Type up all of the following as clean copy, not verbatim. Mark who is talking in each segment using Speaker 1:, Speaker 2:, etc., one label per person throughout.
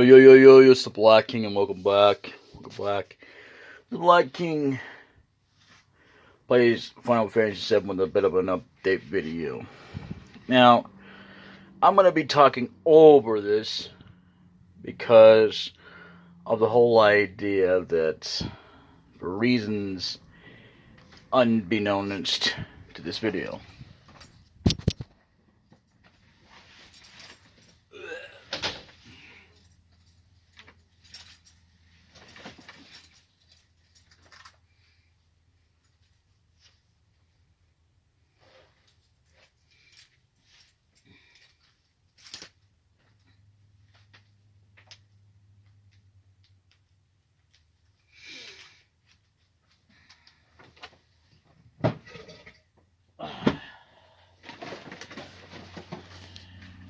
Speaker 1: Yo, it's the Black King and welcome back. The Black King plays Final Fantasy VII with a bit of an update video. Now, I'm going to be talking over this because of the whole idea that, for reasons unbeknownst to this video,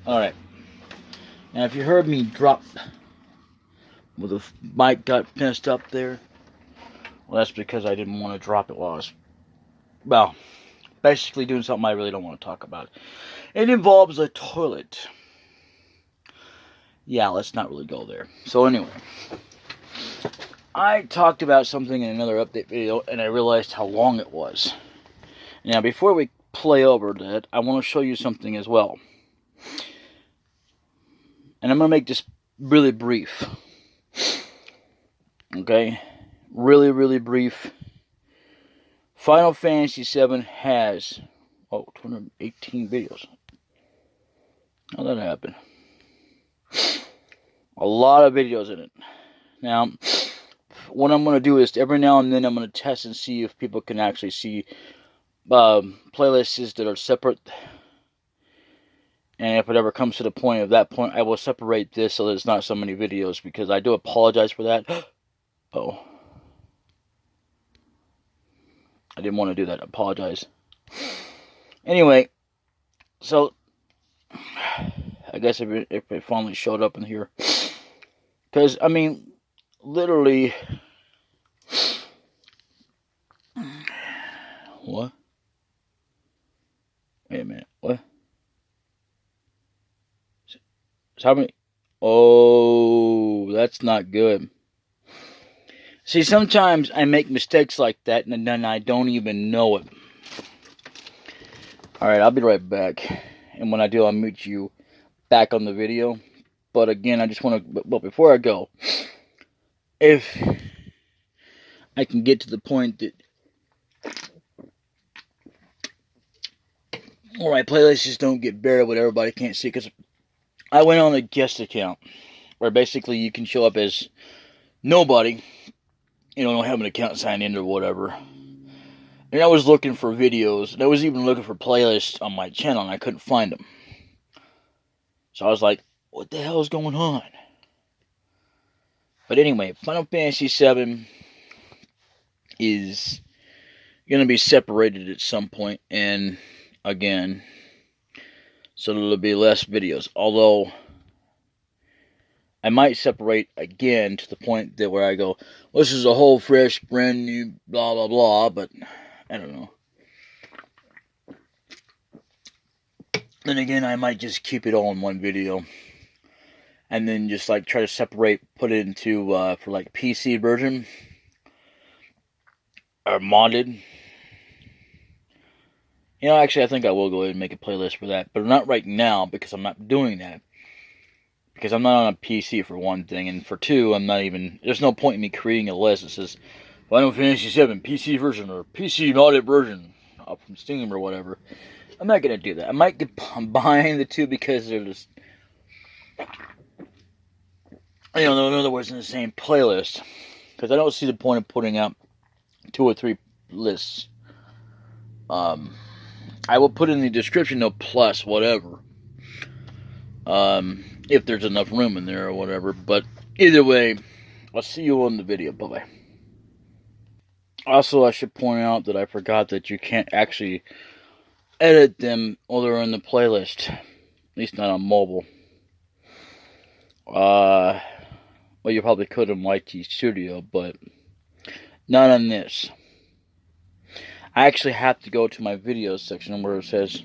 Speaker 1: alright, now if you heard me drop where the mic got messed up there, well, that's because I didn't want to drop it while I was, well, basically doing something I really don't want to talk about. It involves a toilet. Yeah, let's not really go there. So anyway, I talked about something in another update video, and I realized how long it was. Now, before we play over that, I want to show you something as well. And I'm going to make this really brief. Okay? Really brief. Final Fantasy VII has, 218 videos. How did that happen? A lot of videos in it. Now, what I'm going to do is every now and then I'm going to test and see if people can actually see playlists that are separate. And if it ever comes to the point of that point, I will separate this so that it's not so many videos, because I do apologize for that. Oh. I didn't want to do that. I apologize. Anyway, so I guess if it finally showed up in here. Because, I mean, literally. What? Wait a minute. What? So how many? Oh, that's not good. See, sometimes I make mistakes like that, and then I don't even know it. Alright, I'll be right back. And when I do, I'll meet you back on the video. But again, I just want to, well, before I go, if I can get to the point that my playlists just don't get buried with everybody can't see, because I went on a guest account where basically you can show up as nobody, don't have an account signed in or whatever. And I was looking for videos, and I was even looking for playlists on my channel, and I couldn't find them. So I was like, what the hell is going on? But anyway, Final Fantasy VII is going to be separated at some point, and again, so there'll be less videos. Although, I might separate again to the point that where I go, well, this is a whole fresh, brand new, blah, blah, blah, but I don't know. Then again, I might just keep it all in one video. And then just like try to separate, put it into, for like PC version. Or modded. Actually, I think I will go ahead and make a playlist for that. But not right now, because I'm not doing that. Because I'm not on a PC, for one thing. And for two, I'm not even, there's no point in me creating a list that says Final Fantasy VII PC version or PC modded version from Steam or whatever. I'm not going to do that. I might combine the two because they're just, in other words, in the same playlist. Because I don't see the point of putting out 2 or 3 lists. I will put in the description, no plus, whatever. If there's enough room in there or whatever. But either way, I'll see you on the video. Bye-bye. Also, I should point out that I forgot that you can't actually edit them while they're in the playlist. At least not on mobile. Well, you probably could in YT Studio, but not on this. I actually have to go to my videos section where it says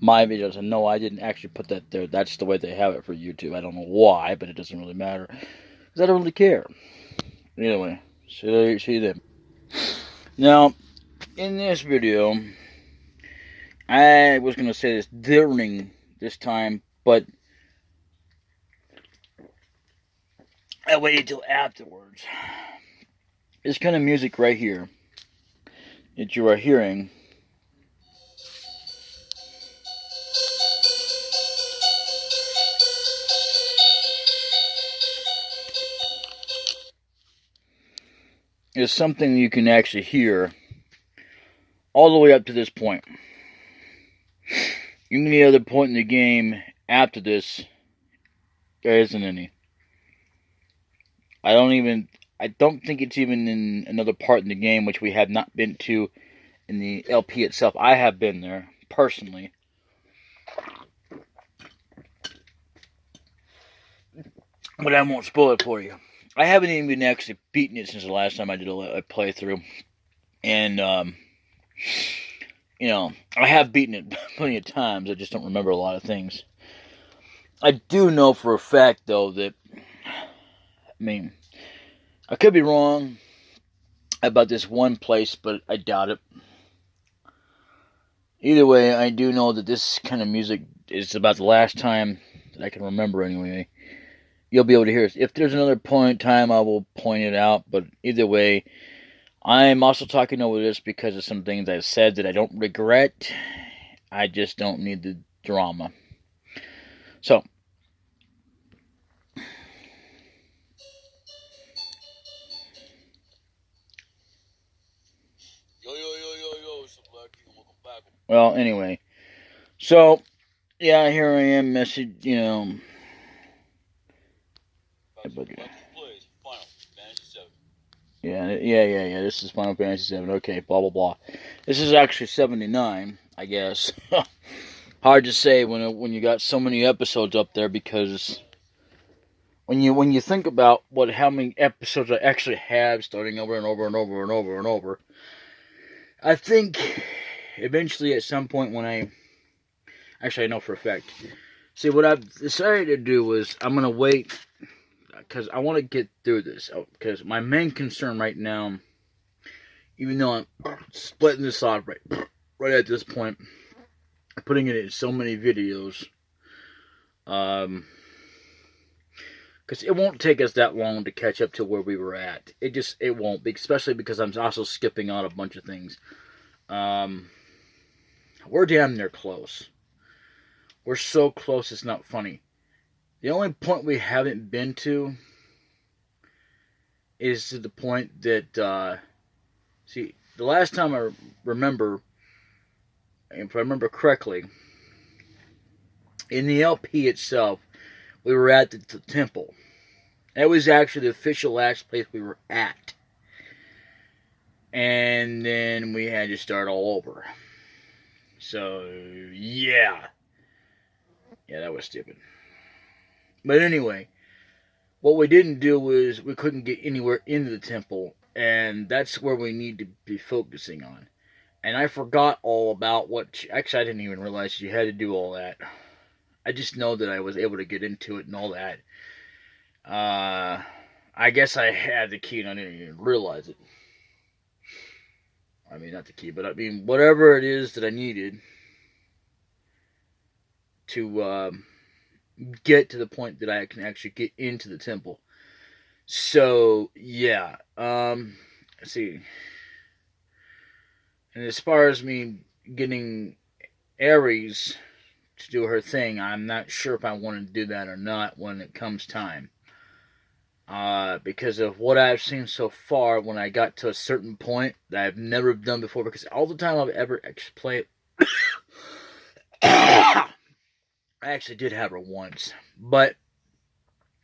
Speaker 1: my videos. And no, I didn't actually put that there. That's the way they have it for YouTube. I don't know why, but it doesn't really matter. Because I don't really care. Anyway, see you then. Now, in this video, I was going to say this during this time, but I waited till afterwards. This kind of music right here that you are hearing is something you can actually hear all the way up to this point. Any other point in the game after this, there isn't any. I don't think it's even in another part in the game which we have not been to in the LP itself. I have been there, personally. But I won't spoil it for you. I haven't even actually beaten it since the last time I did a playthrough. And, you know, I have beaten it plenty of times. I just don't remember a lot of things. I do know for a fact, though, that, I could be wrong about this one place, but I doubt it. Either way, I do know that this kind of music is about the last time that I can remember anyway. You'll be able to hear it. If there's another point in time, I will point it out. But either way, I'm also talking over this because of some things I've said that I don't regret. I just don't need the drama. So,
Speaker 2: It's DaBLackKing, welcome back.
Speaker 1: well, anyway. So, yeah, here I am, message, you know. Yeah. This is Final Fantasy VII. Okay, blah blah blah. This is actually 79, I guess. Hard to say when you got so many episodes up there, because when you think about how many episodes I actually have, starting over and over and over and over and over, I think eventually at some point when I know for a fact. See, what I've decided to do was I'm gonna wait. Because I want to get through this. Because my main concern right now, even though I'm splitting this off right at this point, putting it in so many videos, because it won't take us that long to catch up to where we were at. It won't, especially because I'm also skipping out a bunch of things. We're damn near close. We're so close, it's not funny. The only point we haven't been to is to the point that, see, the last time I remember, if I remember correctly, in the LP itself, we were at the temple. That was actually the official last place we were at. And then we had to start all over. So, yeah. Yeah, that was stupid. But anyway, what we didn't do was we couldn't get anywhere into the temple, and that's where we need to be focusing on. And I forgot all about actually I didn't even realize you had to do all that. I just know that I was able to get into it and all that. I guess I had the key and I didn't even realize it. Not the key, but whatever it is that I needed to, get to the point that I can actually get into the temple. So, yeah. Let's see. And as far as me getting Ares to do her thing, I'm not sure if I want to do that or not when it comes time. Because of what I've seen so far, when I got to a certain point that I've never done before, because all the time I've ever actually played I actually did have her once, but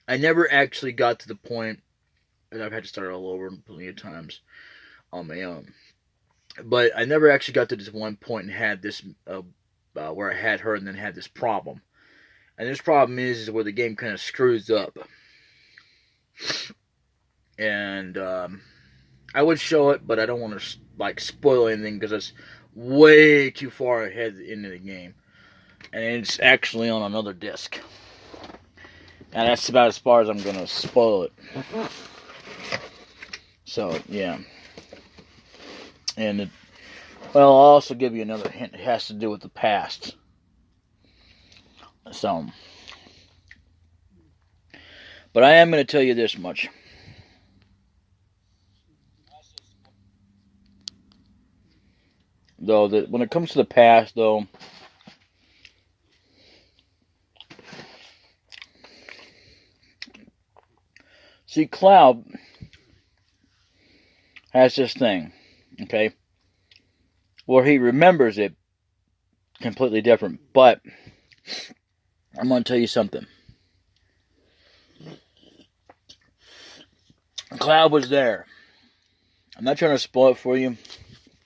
Speaker 1: I never actually got to the point, and I've had to start all over plenty of times on my own, but I never actually got to this one point and had this, where I had her and then had this problem. And this problem is where the game kind of screws up. And, I would show it, but I don't want to, spoil anything, because it's way too far ahead into the game. And it's actually on another disc. And that's about as far as I'm going to spoil it. So, yeah. And, well, I'll also give you another hint. It has to do with the past. So, but I am going to tell you this much. Though, that when it comes to the past, though, see, Cloud has this thing, okay, where he remembers it completely different. But I'm going to tell you something. Cloud was there. I'm not trying to spoil it for you,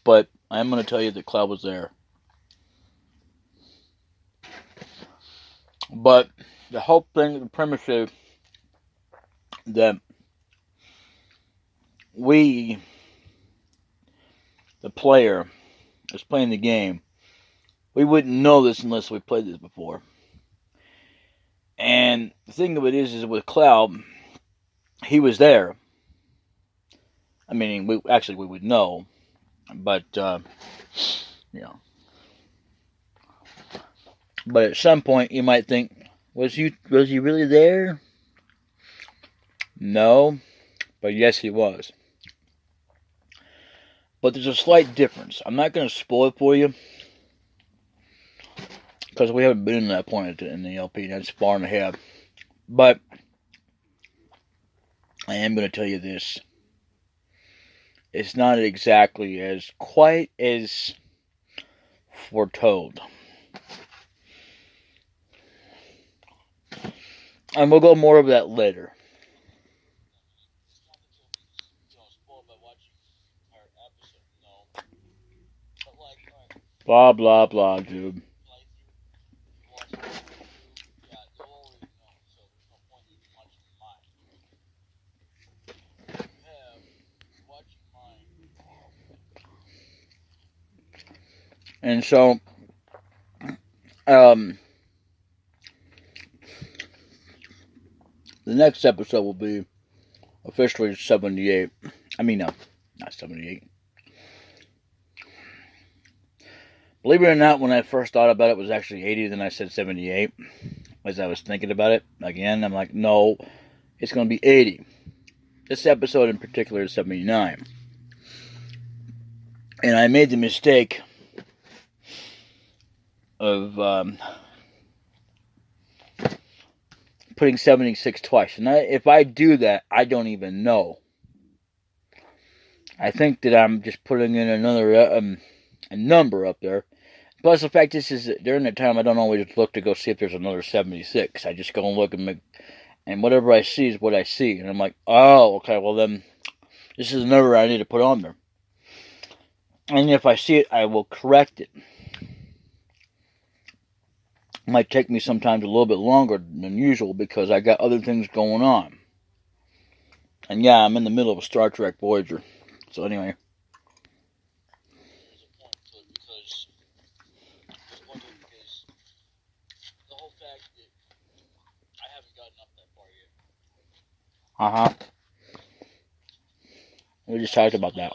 Speaker 1: but I'm going to tell you that Cloud was there. But the whole thing, the premise is that we, the player that's playing the game, we wouldn't know this unless we played this before. And the thing of it is with Cloud, he was there. I mean, we would know, but you know. But at some point, you might think, was he really there? No, but yes, he was. But there's a slight difference. I'm not going to spoil it for you, because we haven't been to that point in the LP. That's far and ahead. But I am going to tell you this. It's not exactly as quite as foretold. And we'll go more over that later. Blah, blah, blah, dude. And so, the next episode will be officially 78. I mean, no, not 78. Believe it or not, when I first thought about it, it was actually 80, then I said 78. As I was thinking about it, again, I'm like, no, it's going to be 80. This episode in particular is 79. And I made the mistake of putting 76 twice. And if I do that, I don't even know. I think that I'm just putting in another a number up there. Plus, the fact is that during that time, I don't always look to go see if there's another 76. I just go and look and whatever I see is what I see. And I'm like, oh, okay, well then, this is a number I need to put on there. And if I see it, I will correct it. It might take me sometimes a little bit longer than usual because I got other things going on. And yeah, I'm in the middle of a Star Trek Voyager. So anyway. Uh-huh. We just talked about that.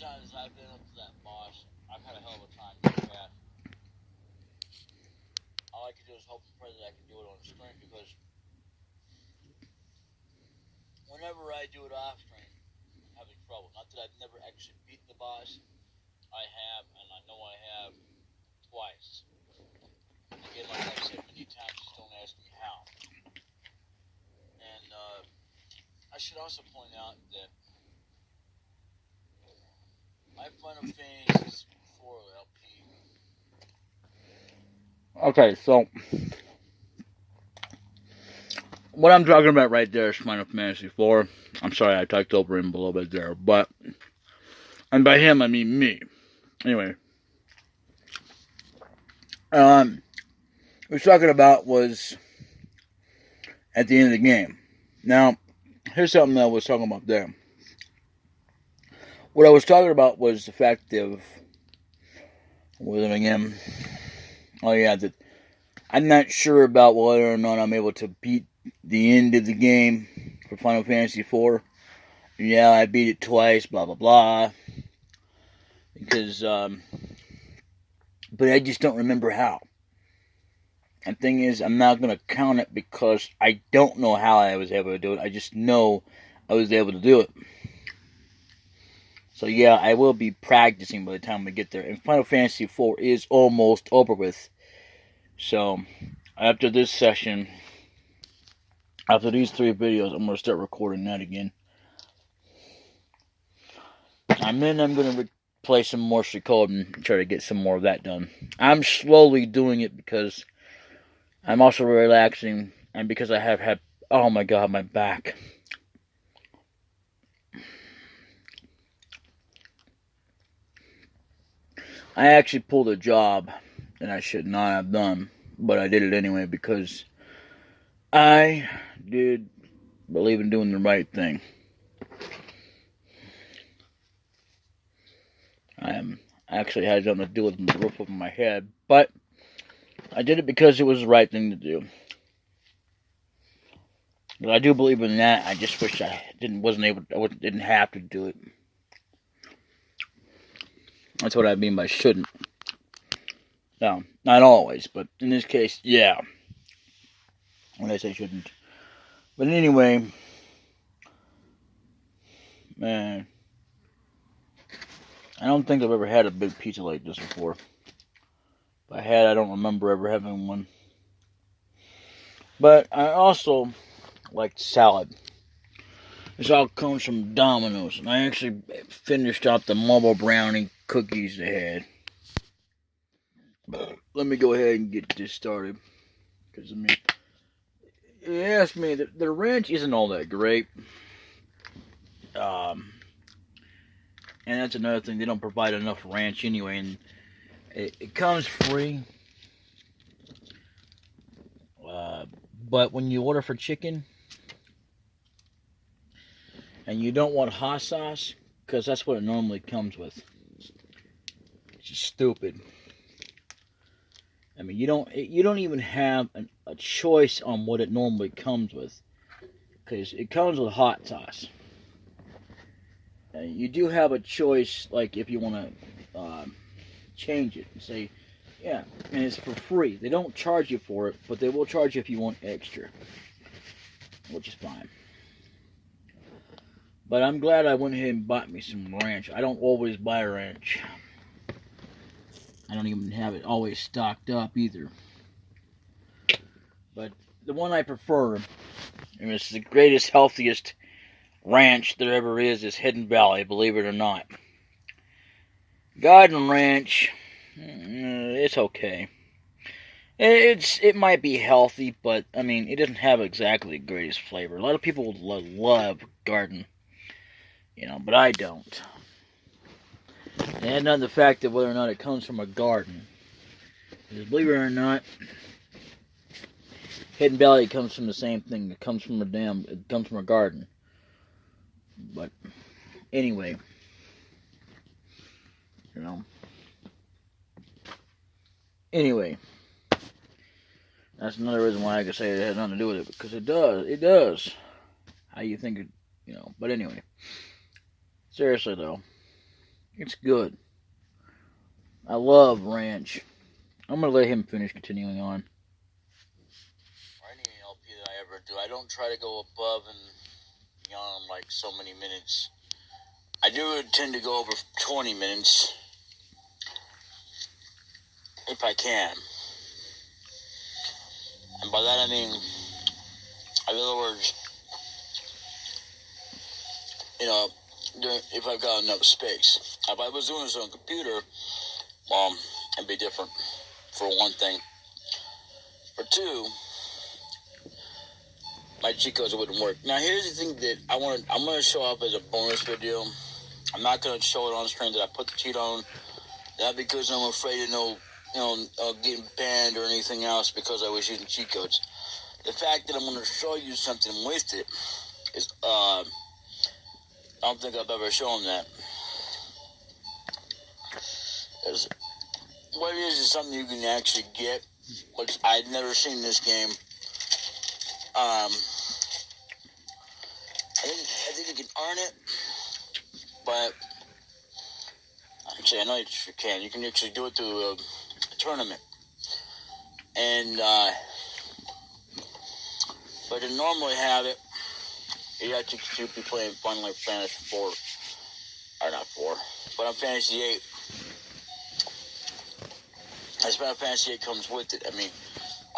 Speaker 2: Times I've been up to that boss, I've had a hell of a time with that. All I can do is hope and pray that I can do it on stream, because whenever I do it off stream, I'm having trouble. Not that I've never actually beaten the boss. I have, and I know I have twice. Again, like I've said many times, just don't ask me how. And I should also point out that my Final Fantasy 4 LP.
Speaker 1: Okay, so what I'm talking about right there is Final Fantasy 4. I'm sorry I talked over him a little bit there, but And by him, I mean me. Anyway. What I was talking about was at the end of the game. Now, here's something that I was talking about there. What I was talking about was the fact of, what was it again? Oh yeah, that I'm not sure about whether or not I'm able to beat the end of the game for Final Fantasy IV. Yeah, I beat it twice, blah blah blah. Because, but I just don't remember how. And the thing is, I'm not going to count it because I don't know how I was able to do it. I just know I was able to do it. So yeah, I will be practicing by the time we get there. And Final Fantasy IV is almost over with. So, after this session, after these 3 videos, I'm going to start recording that again. And then I'm going to play some more Suikoden and try to get some more of that done. I'm slowly doing it because I'm also relaxing, and because I have had, oh my god, my back. I actually pulled a job that I should not have done, but I did it anyway because I did believe in doing the right thing. I actually had something to do with the roof over my head, but I did it because it was the right thing to do. But I do believe in that. I just wish I didn't have to do it. That's what I mean by shouldn't. No, not always, but in this case, yeah. When I say shouldn't. But anyway, man, I don't think I've ever had a big pizza like this before. If I had, I don't remember ever having one. But I also like salad. This all comes from Domino's, and I actually finished off the marble brownie cookies they had. But let me go ahead and get this started, because I mean, you asked me, the ranch isn't all that great. And that's another thing, they don't provide enough ranch anyway, and it comes free. But when you order for chicken, and you don't want hot sauce, because that's what it normally comes with. It's just stupid. I mean, you don't even have a choice on what it normally comes with, because it comes with hot sauce. You do have a choice, like if you want to change it and say, yeah, and it's for free. They don't charge you for it, but they will charge you if you want extra, which is fine. But I'm glad I went ahead and bought me some ranch. I don't always buy ranch. I don't even have it always stocked up either. But the one I prefer, and it's the greatest, healthiest ranch there ever is Hidden Valley, believe it or not. Garden Ranch, it's okay. It might be healthy, but I mean, it doesn't have exactly the greatest flavor. A lot of people love garden, but I don't. And not the fact of whether or not it comes from a garden. Because believe it or not, Hidden Valley comes from the same thing. It comes from a garden. But anyway, Anyway, that's another reason why I could say it had nothing to do with it, because it does. It does. How you think it, But anyway, seriously though, it's good. I love ranch. I'm gonna let him finish continuing on.
Speaker 2: For any LP that I ever do, I don't try to go above and beyond like so many minutes. I do tend to go over 20 minutes if I can. And by that I mean, in other words, if I've got enough space. If I was doing this on a computer, it'd be different, for one thing. For two, my cheat codes wouldn't work. Now here's the thing that I'm going to show off as a bonus video. I'm not going to show it on screen that I put the cheat on. Not because I'm afraid of getting banned or anything else because I was using cheat codes. The fact that I'm going to show you something with it is, I don't think I've ever shown that. What it is something you can actually get, which I'd never seen in this game. I think you can earn it, but actually I know you can. You can actually do it through a tournament, and but to normally have it, you have to be playing Final Fantasy 4, or not 4, but on Fantasy 8. As Final Fantasy 8 comes with it, I mean,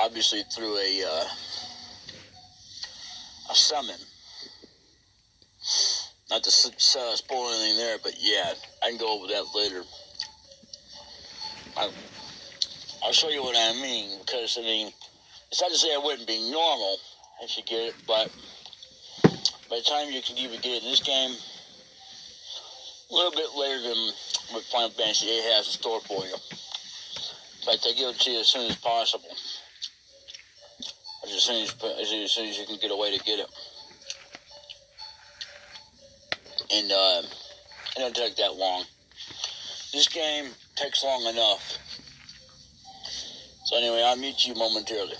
Speaker 2: obviously through a summon. Not to spoil anything there, but yeah, I can go over that later. I'll show you what I mean, because, I mean, it's not to say it wouldn't be normal if you get it, but by the time you can even get it in this game, a little bit later than what Final Fantasy 8 has in store for you. In fact, I give it to you as soon as possible. As soon as you can get a way to get it. And it don't take that long. This game takes long enough. So anyway, I'll meet you momentarily.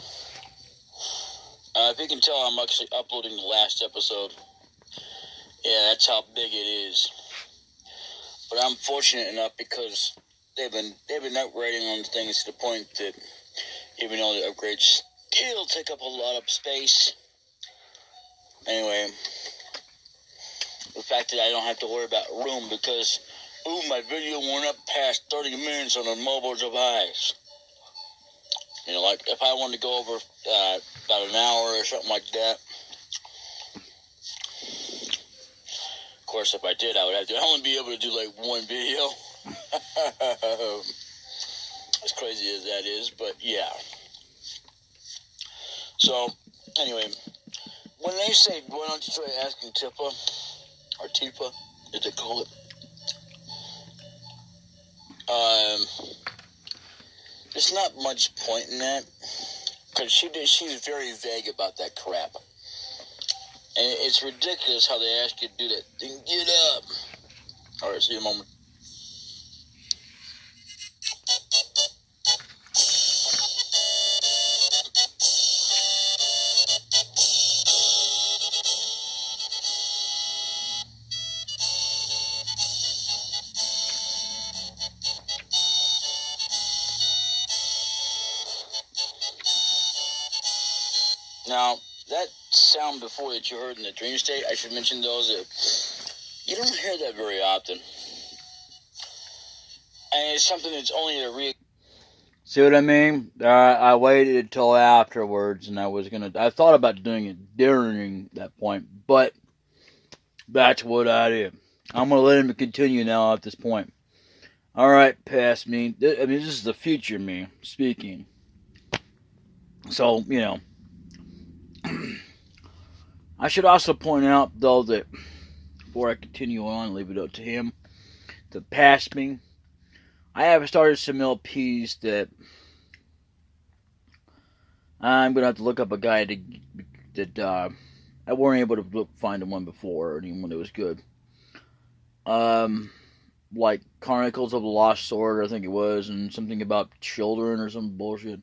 Speaker 2: If you can tell, I'm actually uploading the last episode. Yeah, that's how big it is. But I'm fortunate enough because they've been upgrading on things to the point that even though the upgrades still take up a lot of space. Anyway, the fact that I don't have to worry about room because, my video went up past 30 minutes on a mobile device. You know, like if I wanted to go over about an hour or something like that. Of course, if I did, I would have to only be able to do like one video. As crazy as that is, but yeah. So, anyway, when they say, why don't you try asking Tifa, or Tifa, as they call it, there's not much point in that, because she's very vague about that crap. And it's ridiculous how they ask you to do that. Then get up. Alright, see you in a moment. Now, that sound before that you heard in the dream state, I should mention those that you don't hear that very often. And it's something that's only a
Speaker 1: See what I mean? I waited until afterwards, and I thought about doing it during that point, but that's what I did. I'm gonna let him continue now at this point. Alright, past me. I mean, this is the future me speaking. So, you know. I should also point out, though, that before I continue on, leave it up to him to pass me. I have started some LPs that I'm going to have to look up a guy that I weren't able to find one before, or anyone that was good. Like Chronicles of the Lost Sword, I think it was, and something about children or some bullshit.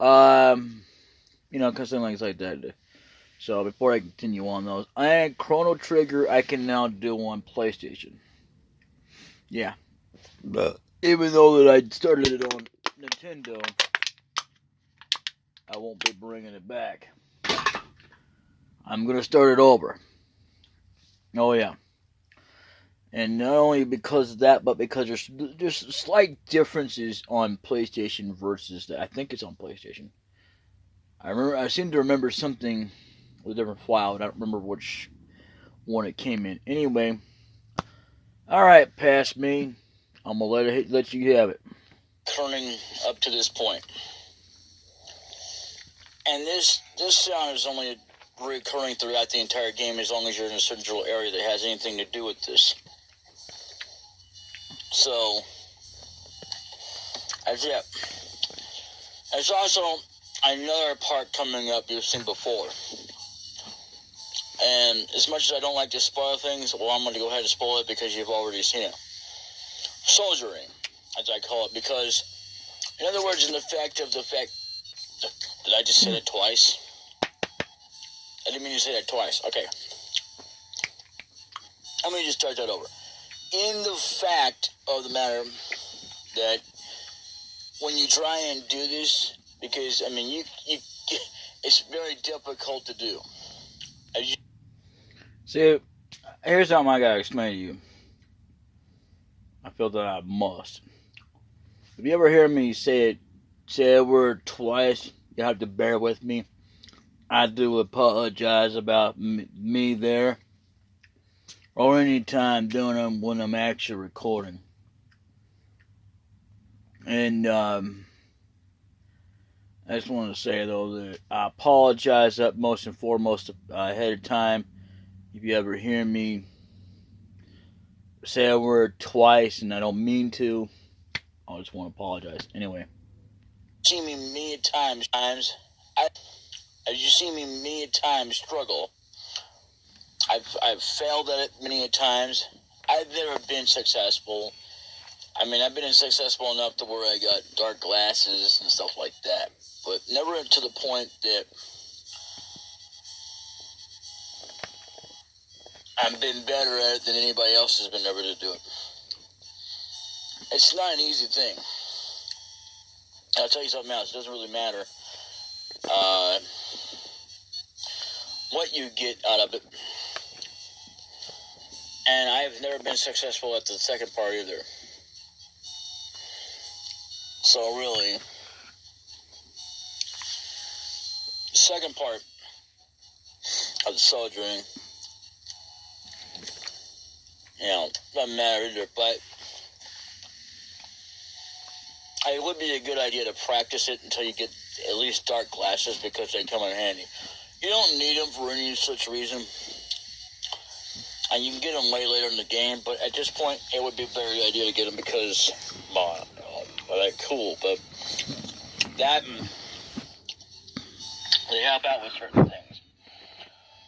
Speaker 1: You know, because things like that. So before I continue on those, Chrono Trigger I can now do on PlayStation. Yeah. Even though that I started it on Nintendo, I won't be bringing it back. I'm going to start it over. Oh yeah. And not only because of that, but because there's slight differences on PlayStation versus that. I think it's on PlayStation. I seem to remember something with a different file. I don't remember which one it came in. Anyway, all right, past me. I'm gonna let you have it.
Speaker 2: Turning up to this point, and this sound is only recurring throughout the entire game as long as you're in a central area that has anything to do with this. So, that's it. There's also another part coming up you've seen before. And as much as I don't like to spoil things, well, I'm going to go ahead and spoil it because you've already seen it. Soldiering, as I call it, because, in other words, in the fact, did I just say that twice? I didn't mean to say that twice. Okay. Let me just start that over. In the fact of the matter that when you try and do this, because, I mean, it's very difficult to do.
Speaker 1: See, here's something I gotta explain to you. I feel that I must. If you ever hear me say a word twice, you have to bear with me. I do apologize about me there, or any time doing them when I'm actually recording. And I just want to say though that I apologize up most and foremost ahead of time if you ever hear me say a word twice and I don't mean to. I just want to apologize. Anyway.
Speaker 2: See me many times. As you see me many times struggle. I've failed at it many times. I've never been successful. I mean, I've been successful enough to where I got dark glasses and stuff like that. But never to the point that I've been better at it than anybody else has been able to do it. It's not an easy thing. I'll tell you something else. It doesn't really matter what you get out of it. And I've never been successful at the second part either. So really, the second part of the soldiering, doesn't matter either, but it would be a good idea to practice it until you get at least dark glasses because they come in handy. You don't need them for any such reason. And you can get them way later in the game, but at this point, it would be a very idea to get them because, well, they're cool, but that, they help out with certain things.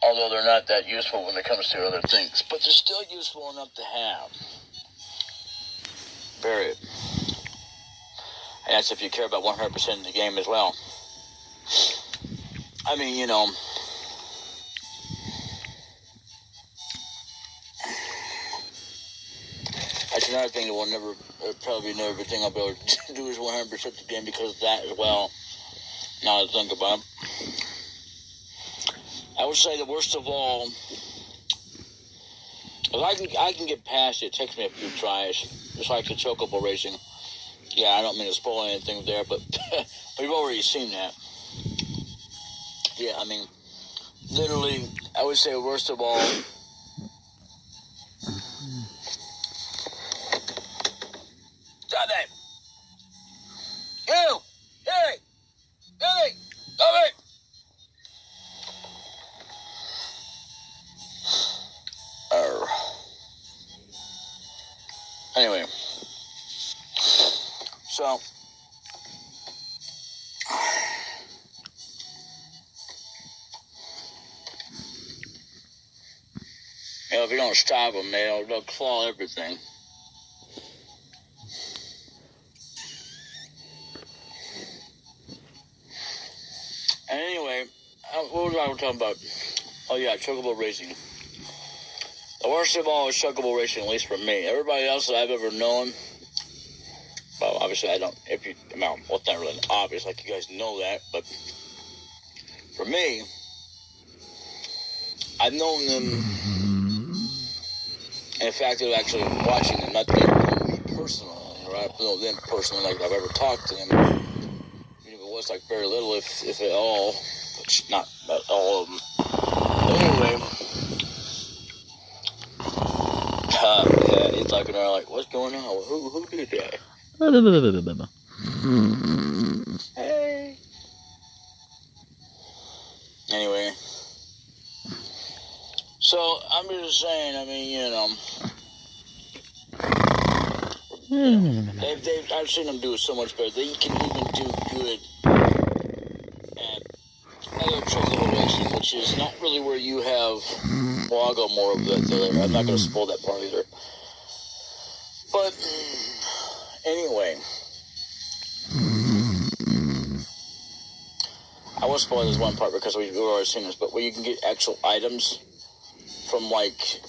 Speaker 2: Although they're not that useful when it comes to other things. But they're still useful enough to have. Period. And that's if you care about 100% of the game as well. I mean, that's another thing that will probably never be thing I'll be able to do is 100% of the game because of that as well. Now that I think about it. I would say the worst of all, if I can get past it, it takes me a few tries. Just like the chocobo racing. Yeah, I don't mean to spoil anything there, but we've already seen that. Yeah, I mean, literally, I would say worst of all, stop that! You! Hey! Hey! Stop it! Anyway, so if you don't stop them, they'll claw everything. And anyway, what was I talking about? Oh yeah, chocobo racing. The worst of all is chocobo racing, at least for me. Everybody else that I've ever known, well, obviously I don't, well, it's not really obvious, like you guys know that, but for me, I've known them, in fact, of actually watching them, not me personally, right? I know them personally, like I've ever talked to them, even if it was like very little, if at all, which not all of them. But anyway, yeah, he's talking around like, what's going on? Who did that? Hey. Anyway, so I'm just saying, I mean, I've seen them do it so much better. They can even do good at other chocobo racing, which is not really where you have. Well, I'll go more of that there. I'm not going to spoil that part either. But anyway, I will spoil this one part because we've already seen this. But where you can get actual items from, like,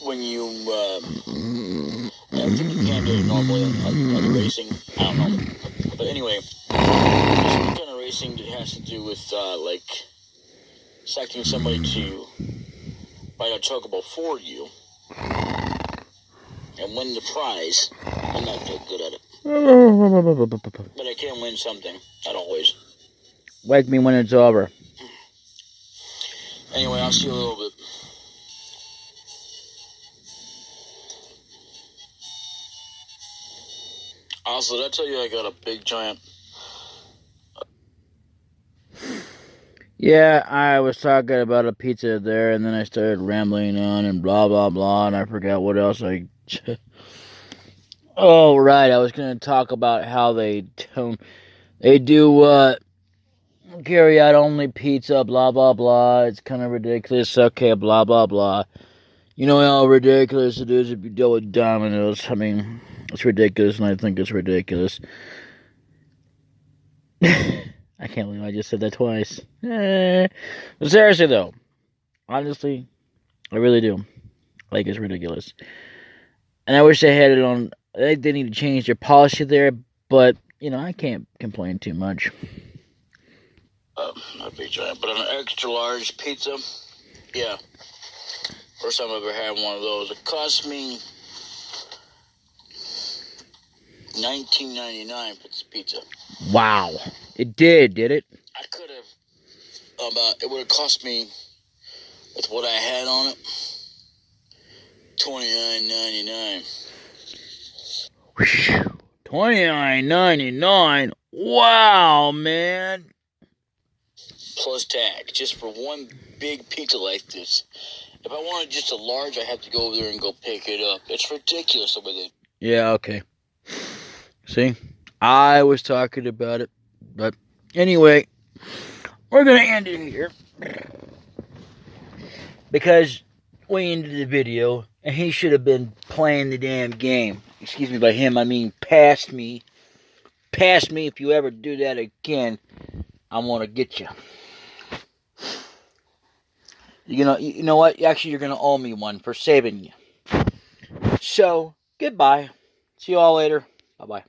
Speaker 2: when you. I think you can do it normally on the racing. I don't know. But anyway, there's some kind of racing that has to do with, like, selecting somebody to ride a chocobo for you and win the prize. I'm not that good at it. But I can win something. Not always.
Speaker 1: Wake me when it's over.
Speaker 2: Anyway, I'll see you a little bit. Also, did I tell you I got a big giant?
Speaker 1: Yeah, I was talking about a pizza there, and then I started rambling on and blah, blah, blah, and I forgot what else I... Oh, right, I was going to talk about how they do carry out only pizza, blah, blah, blah. It's kind of ridiculous. Okay, blah, blah, blah. You know how ridiculous it is if you deal with Domino's. I mean, it's ridiculous, and I think it's ridiculous. I can't believe I just said that twice. But seriously, though, honestly, I really do. Like, it's ridiculous. And I wish they had it on... They need to change their policy there, but, you know, I can't complain too much.
Speaker 2: Not big giant, but an extra large pizza, yeah. First time I ever had one of those. It cost me $19.99 for this pizza.
Speaker 1: Wow. It did it?
Speaker 2: I could have, it would have cost me, with what I had on it, $29.99.
Speaker 1: $29.99? Wow, man.
Speaker 2: Plus tax, just for one big pizza like this. If I wanted just a large, I have to go over there and go pick it up. It's ridiculous the way they...
Speaker 1: Yeah, okay. See? I was talking about it. But anyway, we're going to end it here. Because we ended the video, and he should have been playing the damn game. Excuse me, by him, I mean past me. Past me, if you ever do that again, I'm going to get you. You know what? Actually, you're going to owe me one for saving you. So, goodbye. See you all later. Bye-bye.